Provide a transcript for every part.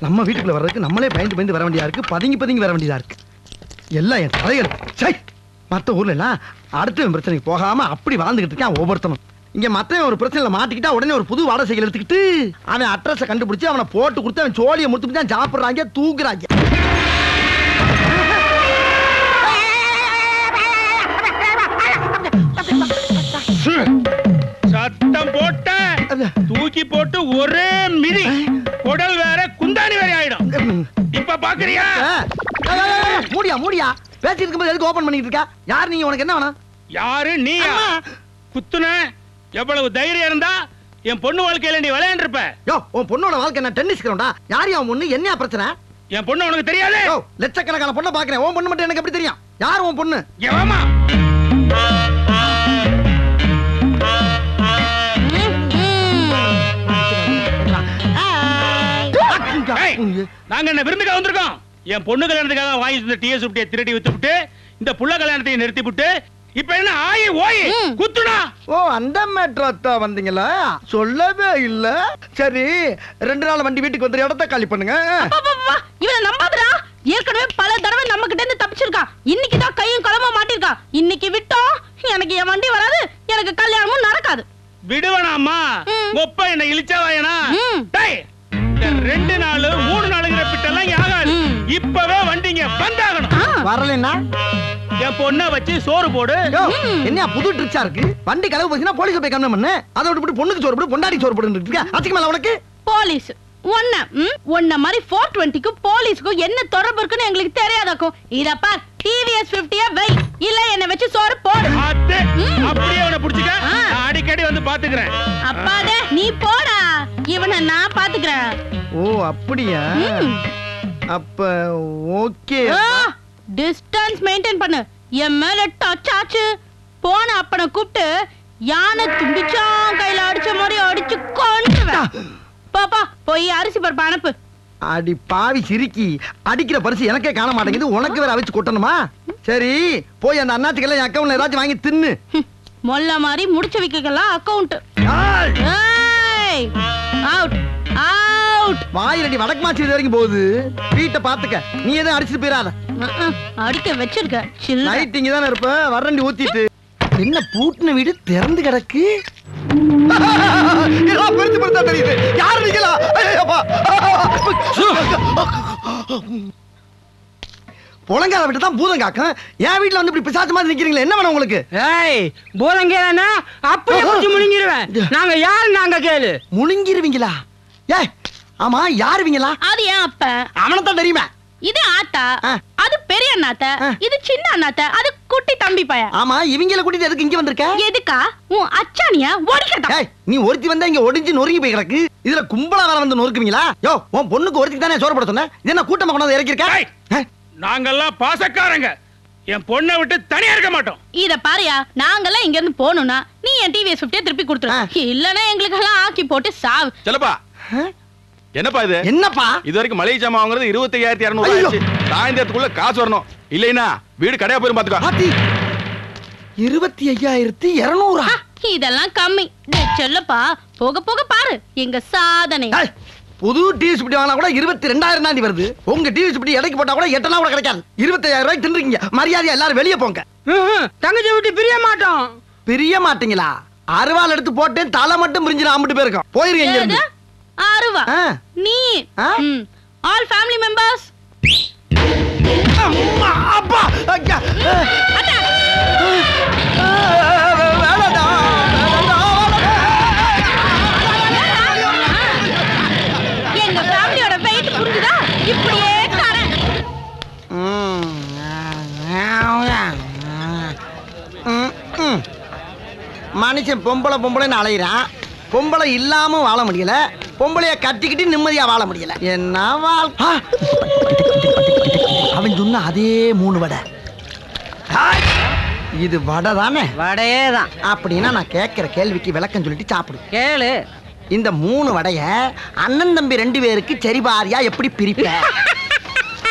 நம்ம வீட்டுக்குள்ள வர்றதுக்கு நம்மளே பயந்து வர வேண்டியதா இருக்கு, பதுங்கி வர வேண்டியதா இருக்கு. எல்லாம் என் தலைகள். மற்ற ஊர்ல எல்லாம் அடுத்த பிரச்சனைக்கு போகாம அப்படி வாழ்ந்துகிட்டு இருக்கான் ஒவ்வொருத்தனும். இங்க மத்தவன் ஒரு பிரச்சனையில மாட்டிக்கிட்டா உடனே ஒரு புது வாடகை எடுத்துக்கிட்டு அவன் அட்ரஸை கண்டுபிடிச்சு அவனை போட்டு கொடுத்து அவன் சோழியை முடித்து தான் சாப்பிடுறாங்க, தூக்குறாங்க. சத்தம் போட்ட தூக்கி போட்டு ஒரே மிதி, குடல் வேற குந்தாணி வேற ஆயிடும். இப்ப பாக்குறியா? மூடியா பேசி இருக்கும்போது எதுக்கு ஓபன் பண்ணிட்டு இருக்கா? யார் நீங்க? உனக்கு என்ன வேணும்? யாரு நீயா? குத்துன எவ்வளவு தைரியம் இருந்தா என் பொண்ணு வாழ்க்கையில நீ விளையாண்டுருப்ப. உன் பொண்ணோட வாழ்க்கை நான் டென்னிஸ் கிரவுண்டா? யார் அவன் பொண்ணு? என்ன பிரச்சனை? என் பொண்ணு உனக்கு தெரியாது? லட்சக்கணக்கான பொண்ணை பாக்குறேன், உன் பொண்ணு மட்டும் எனக்கு எப்படி தெரியும்? யார் உன் பொண்ணு? எவமா? நாங்க என்ன விருந்துக்காக வந்திருக்கோம்? என் பொண்ணு கல்யாணத்துக்காக வாங்கி டிஎஸ் திருடி வித்துவிட்டு இந்த புள்ள கல்யாணத்தையும் நிறுத்தி விட்டு இப்ப என்ன ஆயி ஓய் குத்துனா? அந்த மேட்ரா வந்தீங்களா? சொல்லவே இல்ல. சரி 2 நாள் வண்டி வீட்டுக்கு வந்து இடத்த காலி பண்ணுங்க. இவனை நம்பாதடா. ஏற்கனவே பல தடவை நம்ம கிட்ட இருந்து தப்பிச்சிருக்கா. இன்னைக்கு தான் கையும் களமா மாட்டிருக்கா. இன்னைக்கு விட்டோம் எனக்கு என் வண்டி வராது, எனக்கு கல்யாணமும் நடக்காது. விடுவனாமா? ஒப்ப என்ன இழிச்சவாயனா? டேய், இந்த 2 நாள் 3 நாளுங்கிற பிட்டெல்லாம் ஆகாது. இப்பவே வண்டிங்க வந்தாகணும். வரலன்னா என் பொண்ணை வச்சு சோறு போடு. என்ன புது ட்ரிக்ஸா இருக்கு? வண்டி கலவு போச்சுன்னா போலீஸ் போய் கம்ப்ளைண்ட் பண்ணு. அதை விட்டு பொண்ணுக்கு சோறு போடு, பொண்டாடி சோறு போடுன்னு இருக்கா? அச்சிக்கமல உனக்கு போலீஸ் ஒன்ன மாதிரி 420க்கு போலீஸ்க்கும் என்ன தொடர்பு இருக்குன்னு எங்களுக்கு தெரியாதாக்கும். இத பார், டிவிஎஸ் 50 வை, இல்ல என்ன வச்சு சோறு போடு. அப்படியே அவனை புடிச்சுக்க. நான் அடிக்கடி வந்து பாத்துக்கிறேன். அப்பாடே நீ போடா, இவனை நான் பாத்துக்கிறேன். ஓ அப்படியா? அப்ப ஓகே. டிஸ்டன்ஸ் மெயின்டைன் பண்ணு. என் மேல டச் ஆச்சு போன அப்பனை கூப்பிட்டு யானை தும்பிச்சான் கையில அடிச்ச மாதிரி அடிச்சு கொன்றுவேன். பாப்பா போய் அரிசி பருப்பு அனுப்பு. அடி பாவி சிரிக்கி, அடிக்கிற பரிசு எனக்கே காண மாட்டேங்குது, உனக்கு வேற அவிச்சு கொட்டணுமா? சரி போய் அந்த அண்ணாச்சிக்கெல்லாம் என் அக்கவுண்ட்ல ஏதாச்சும் வாங்கி தின்னு. மொல்ல மாதிரி முடிச்சு வைக்கலாம் அக்கவுண்ட். Out out. வாயிரடி வடக்கு மாச்சி வரைக்கும் போகுது. வீட்டை பாத்துக்க, நீ எதுவும் அடிச்சுட்டு போயிடாத. அடிக்க வச்சிருக்க. நைட் இங்க தானே இருப்ப, வரண்டி ஊத்திட்டு. என்ன பூட்டின வீடு திறந்து கிடக்கு? தெரியுது யாரு நீங்களா? புலங்கால விட்டு தான் பூதம் காக்கும். என் வீட்டுல வந்து இப்படி பிசாசு மாதிரி நிக்கிறீங்களா? என்ன வேணும் உங்களுக்கு? பூதங்கேனா அப்படியே குச்சி முழுங்கிடுவேன். நாங்க யாரு? நாங்க கேளு. முழுங்கிருவீங்களா? ஆமா யாருவீங்களா? அது ஏன் அப்ப? அவனத்தான் தெரியுமா? இது ஆத்தா, அது பெரிய அண்ணாத்த, இது சின்ன அண்ணாத்த, அது குட்டி தம்பி பையன். ஆமா இவங்கள கூட்டிட்டு எதுக்கு இங்க வந்திருக்க? எதுக்கா? உன் அச்சானியா ஒடிக்கடா. நீ ஒருத்தி வந்தா இங்க ஒடிஞ்சு நொறுங்கி போய் கிடக்கு. இதுல கும்பலா வர வந்து நொறுக்குவீங்களா? யோ உன் பொண்ணுக்கு ஒருத்தி தானே சோறு போட சொன்ன, இது என்ன கூட்டமா கொண்டாந்து இறக்கி இருக்க? நாங்கெல்லாம் பாசக்காரங்க, என் பொண்ணை விட்டு தனியா இருக்க மாட்டோம். இத பாரியா, நாங்கெல்லாம் இங்க இருந்து போணும்னா நீ என் டிவிஎஸ் 50 திருப்பி கொடுத்துரு, இல்லனா எங்களுக்கு எல்லாம் ஆக்கி போட்டு சாவு. செல்லப்பா என்னப்பா இது? என்னப்பா இது வரைக்கும் மளிகை ஜாமான் வாங்குறது 25200 ஆயிடுச்சு. சாயந்தரத்துக்குள்ள காசு வரணும், இல்லைனா வீடு கடையா போயிரும் பாத்துக்கோ. 25200? இதெல்லாம் கம்மி செல்லப்பா, போக போக பாரு எங்க சாதனை. புது டிவி சுப்பி வாங்கினா கூட 22000 தாண்டி வருது. உங்க டிவி சுப்பி எடைக்கு போட்டா கூட 8 கூட கிடைக்காது. 25000 ரூபாய்க்கு தின்னுறீங்க. மரியாதையா எல்லாரும் வெளியே போங்க. தங்கச்சி விட்டு பிரிய மாட்டோம். பிரிய மாட்டீங்களா? அருவாள் எடுத்து போட்டு தலை மட்டும் பிரிஞ்சு அம்பிட்டு போயிருக்கோம். போயிருங்க இங்க இருந்து. அருவா நீ ஆல் ஃபேமிலி மெம்பர்ஸ். அம்மா அப்பா அக்கா அடா எங்க ஃபேமிலியோட வெயிட் புரிஞ்சுதா? இப்படியே தரேன். மனுஷன் பொம்பளைன்னு அலையிறான். பொம்பளை இல்லாம வாழ முடியல, பொம்பளைய கட்டிக்கிட்டு நிம்மதியா வாழ முடியல. என்ன வாழ்க்கை? அவன் சொன்ன அதே 3 வடை. இது வடை தானே? வடையே தான். அப்படின்னா நான் கேட்கிற கேள்விக்கு விளக்கம் சொல்லிட்டு சாப்பிடு. கேளு. இந்த 3 வடைய அண்ணன் தம்பி 2 பேருக்கு சரி பாரியா எப்படி பிரிப்ப?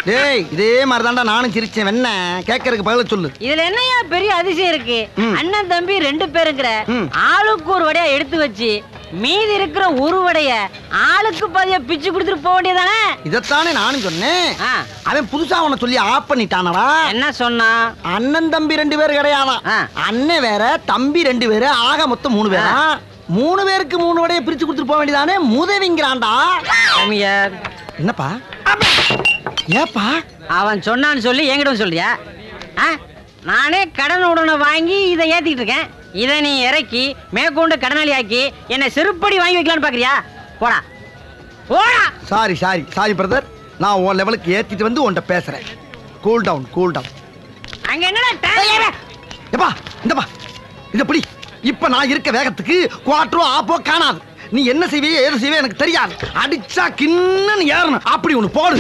டேய் இதே மாதிரிதான்டா நானும் சிரிச்சேன். என்ன கேட்கறதுக்கு பதில சொல்லு. இதுல என்னையா பெரிய அதிசயம் இருக்கு? அண்ணன் தம்பி 2 பேருங்கிற ஆளுக்கு ஒரு வடையா எடுத்து வச்சு மீதி இருக்கிற ஒரு வடைய ஆளுக்கு பாதியா பிச்சு கொடுத்துட்டு போக வேண்டியதானே? இதத்தானே நானும் சொன்னேன். அவன் புதுசா அவனை சொல்லி ஆஃப் பண்ணிட்டானடா. என்ன சொன்னா? அண்ணன் தம்பி 2 பேர் கிடையாதான். அண்ணன் வேற தம்பி 2 பேரு, ஆக மொத்தம் 3 பேரா. 3 பேருக்கு 3 வடைய பிரிச்சு கொடுத்துட்டு போக வேண்டியதானே? முதவிங்கிறான்டா. என்னப்பா? ஏப்பா அவன் சொன்னான்னு சொல்லி என்கிட்ட சொல்றியா? நானே கடன் உடனே வாங்கி இதை ஏத்திட்டு இருக்கேன். இதை நீ இறக்கி மேற்கொண்டு கடனாளி ஆக்கி என்னை செருப்படி வாங்கி வைக்கலான்னு பாக்குறியா? போடா போடா. Sorry brother. நான் உன் லெவலுக்கு ஏத்திட்டு வந்து உன்கிட்ட பேசுறேன். Cool down. அங்க என்னடா எப்பா இந்தப்பா இத பிடி. இப்ப நான் இருக்க வேகத்துக்கு குவாட்டரோ ஆப்போ காணாது. நீ என்ன செய்வியே ஏது செய்வே எனக்கு தெரியாது. அடிச்சா கிண்ணன்னு ஏறணும். அப்படி ஒண்ணு போடு.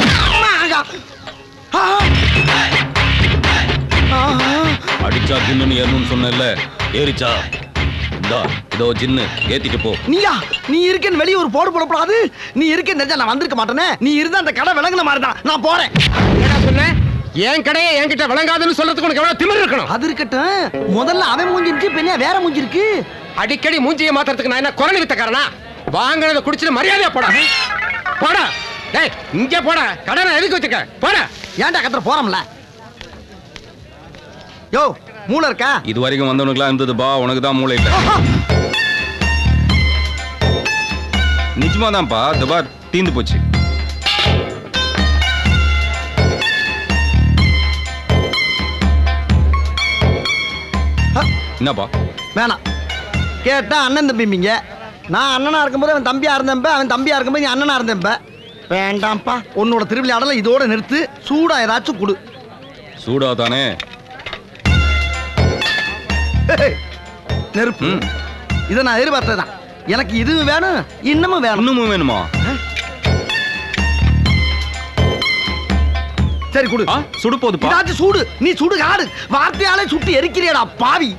அடிச்சா கிண்ணன்னு ஏறணும்னு சொன்னேன்ல, ஏறிச்சா? இந்தா இதோ ஜின்னு ஏத்திட்டு போ. நீ இருக்கேன்னு வெளியே ஒரு போடு போடக்கூடாது. நீ இருக்கேன்னு தெரிஞ்சா நான் வந்திருக்க மாட்டேனே. நீ இருந்தா அந்த கடை விளங்குன மாதிரி தான். நான் போறேன். என்ன சொன்ன? என் கடையை என்கிட்ட விளங்காதுன்னு சொல்றதுக்கு உனக்கு எவ்வளவு திமிரு இருக்கணும்? அது இருக்கட்டும். முதல்ல அவன் மூஞ்சி இருந்துச்சு, பின்ன வேற மூஞ்சி இருக்கு. அடிக்கடி மூஞ்சியை மாத்துறதுக்கு நான் என்ன குரல் வித்தக்காரனா? வாங்குறத குடிச்சிட்டு மரியாதையா போடா. போடா. டேய் இங்க போடா. கடனை எதுக்கு வச்சுக்க? போடா. ஏன்டா கத்துற போறோம்ல? யோ மூளை இருக்கா? இது வரைக்கும் வந்தவனுக்குலாம் இருந்தது பா, உனக்கு தான் மூளை இல்ல. நிஜமா தான்ப்பா. இந்த பார் தீந்து போச்சு. என்னப்பா? வேணாம். கேட்டா அண்ணன் தம்பிங்க. நான் அண்ணனா இருக்கும்போது அவன் தம்பியா இருந்தேன், அவன் தம்பியா இருக்கும்போது நீ அண்ணனா இருந்தேன். வேண்டாம்ப்பா. உன்னோட திருவிளையாடல இதோட நிறுத்து. சூடா ஏதாச்சும் கொடு. சூடா தானே நெருப்பு. இதை நான் எதிர்பார்த்ததான். எனக்கு இது வேணும், இன்னமும் வேணும். இன்னமும் வேணுமா? சரி கொடு. சுடு போதுப்பா. இதாச்சும் சூடு. நீ சுடு காடு. வார்த்தையாலே சுட்டு எரிக்கிறியடா பாவி.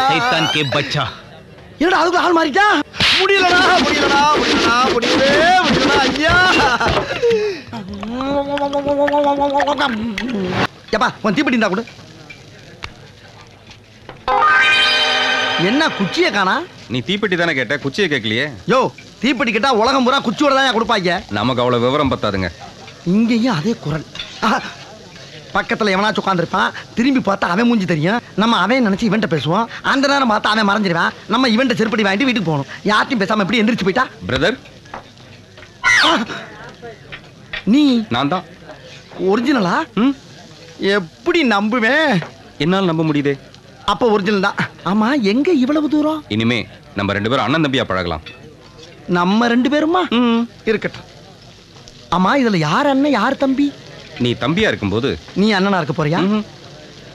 சைத்தான் கே பச்சா. என்னடா அதுக்கு ஆள் மாறிட்டா? முடியலடா ஐயா. ஏப்பா உன் தீப்பெட்டி இருந்தா கொடு. என்ன குச்சியை காணா? நீ தீப்பெட்டி தானே கேட்ட, குச்சியை கேட்கலையே. யோ தீப்பெட்டி கேட்டா உலகம் பூரா குச்சியோட தான் கொடுப்பாங்க. நமக்கு அவ்வளவு விவரம் பத்தாதுங்க. இங்கேயும் அதே குரல். பக்கத்துல எவனாச்சும் உட்காந்துருப்பான். திரும்பி பார்த்தா அவன் மூஞ்சி தெரியும். நம்ம அவன் நினைச்சு இவன்ட்ட பேசுவோம். அந்த நேரம் பார்த்தா அவன் மறைஞ்சிருவான். நம்ம இவன்ட்ட செருப்படி வாங்கிட்டு வீட்டுக்கு போகணும். யார்ட்டையும் பேசாம எப்படி எந்திரிச்சு போயிட்டா? பிரதர் நீ நான் தான் ஒரிஜினலா? எப்படி நம்புவேன்? என்னால் நம்ப முடியுதே. அப்ப ஒரிஜினல் தான். ஆமா எங்க இவ்வளவு தூரம்? இனிமே நம்ம 2 பேரும் அண்ணன் தம்பியா பழகலாம். நம்ம 2 பேருமா? இருக்கட்டும். ஆமா இதுல யார் அண்ணன் யார் தம்பி? நீ தம்பியா இருக்கும்போது நீ அண்ணனா இருக்க போறியா?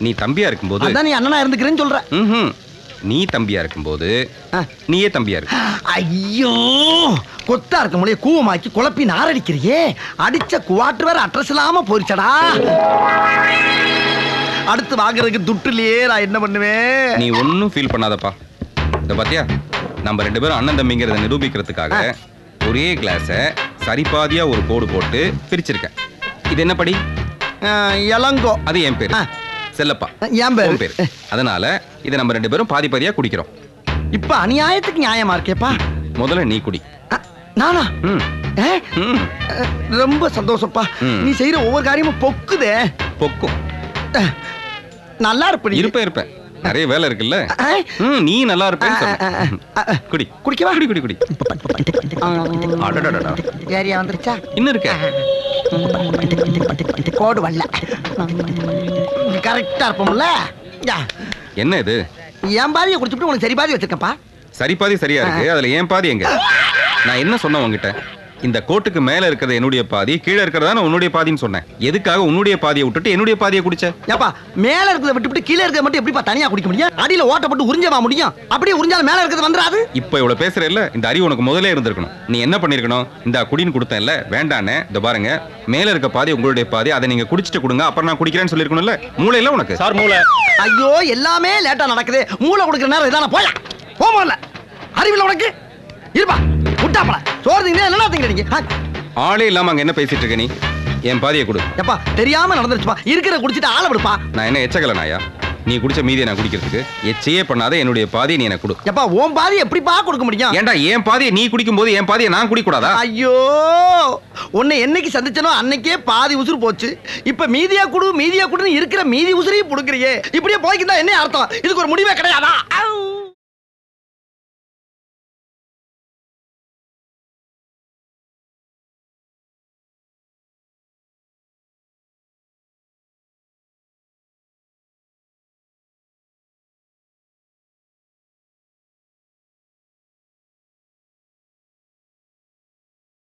நீ தம்பியா இருக்கும்போது அதான் நீ அண்ணனா இருந்துக்கிறேன்னு சொல்ற. நீ தம்பியா இருக்கும்போது நீயே தம்பியா இருக்கு. ஐயோ கொத்தா இருக்க முடிய கூவமாக்கி குழப்பி நாரடிக்கிறியே. அடிச்ச குவாட்டர் வேற அட்ரஸ் இல்லாம போயிடுச்சடா. அடுத்து வாங்குறதுக்கு துட்டுலயே நான் என்ன பண்ணுவேன்? நீ ஒன்னும் ஃபீல் பண்ணாதப்பா. இந்த பாத்தியா நம்ம 2 பேரும் அண்ணன் தம்பிங்கிறத நிரூபிக்கிறதுக்காக ஒரே கிளாஸ சரிபாதியா ஒரு கோடு போட்டு பிரிச்சிருக்கேன். இது என்ன படி? இளங்கோ. அது என் பேரு. செல்லப்பா என் பேரு. அதனால இதை நம்ம 2 பேரும் பாதி பாதியா குடிக்கிறோம். இப்ப அநியாயத்துக்கு நியாயமா இருக்கேப்பா. முதல்ல நீ குடி. நானா? ரொம்ப சந்தோஷப்பா. நீ செய்யற ஒவ்வொரு காரியமும் பொக்குதே. பொக்கும். நல்லா இருப்பேன். நிறைய வேலை இருக்குல்ல. நீ நல்லா இருப்பேன்னு சொன்ன. குடி. குடிக்கவா? குடி. ஏரியா வந்துருச்சா? இன்னும் இருக்க. கோடு வரல. கரெக்டா இருப்போம்ல. என்ன இது? என் பாதியை குடிச்சுட்டு உனக்கு சரி பாதி வச்சிருக்கப்பா. சரி பாதி சரியா இருக்கு. அதுல ஏன் பாதி எங்க? நான் என்ன சொன்னேன் உங்ககிட்ட? இந்த கோட்டுக்கு மேல இருக்கிறது என்னுடைய பாதி, கீழே இருக்கிறதா உன்னுடைய பாதின்னு சொன்னேன். எதுக்காக உன்னுடைய பாதியை விட்டுட்டு என்னுடைய பாதியை குடிச்ச? ஏப்பா மேல இருக்கிறத விட்டுவிட்டு கீழே இருக்கிறத மட்டும் எப்படிப்பா தனியா குடிக்க முடியும்? அடியில ஓட்டப்பட்டு உறிஞ்சவா முடியும்? அப்படியே உறிஞ்சாலும் மேல இருக்கிறது வந்துராது. இப்ப இவ்வளவு பேசுற இல்ல, இந்த அறிவு உனக்கு முதல்ல இருந்திருக்கணும். நீ என்ன பண்ணிருக்கணும்? இந்த குடின்னு கொடுத்தேன்ல, வேண்டானே. இந்த பாருங்க, மேல இருக்க பாதி உங்களுடைய பாதி, அதை நீங்க குடிச்சிட்டு கொடுங்க, அப்புறம் நான் குடிக்கிறேன்னு சொல்லிருக்கணும்ல. மூளை இல்ல உனக்கு? சார் மூளை. ஐயோ எல்லாமே லேட்டா நடக்குது. மூளை கொடுக்குற நேரம் இதான போயா போமல. அறிவில்ல உனக்கு? இருப்பா விட்டாப்பல சோறு திங்க என்னடா திங்கறீங்க? ஆளே இல்லாம அங்க என்ன பேசிட்டு இருக்க நீ? என் பாதியை கொடு. எப்பா தெரியாம நடந்துருச்சுப்பா, இருக்கிற குடிச்சிட்டு ஆள விடுப்பா. நான் என்ன எச்சக்கல நாயா? நீ குடிச்ச மீதியை நான் குடிக்கிறதுக்கு எச்சையே பண்ணாத என்னுடைய பாதியை நீ எனக்கு கொடு. எப்பா உன் பாதி எப்படிப்பா கொடுக்க முடியும்? ஏன்டா என் பாதியை நீ குடிக்கும் போது என் பாதியை நான் குடிக்க கூடாதா? ஐயோ, உன்னை என்னைக்கு சந்திச்சனோ அன்னைக்கே பாதி உசுறு போச்சு. இப்ப மீதியா குடுன்னு இருக்கிற மீதி உசுரையும் புடுக்குறியே. இப்படியே போய்க்கிட்டா என்ன அர்த்தம்? இதுக்கு ஒரு முடிவே கிடையாதா?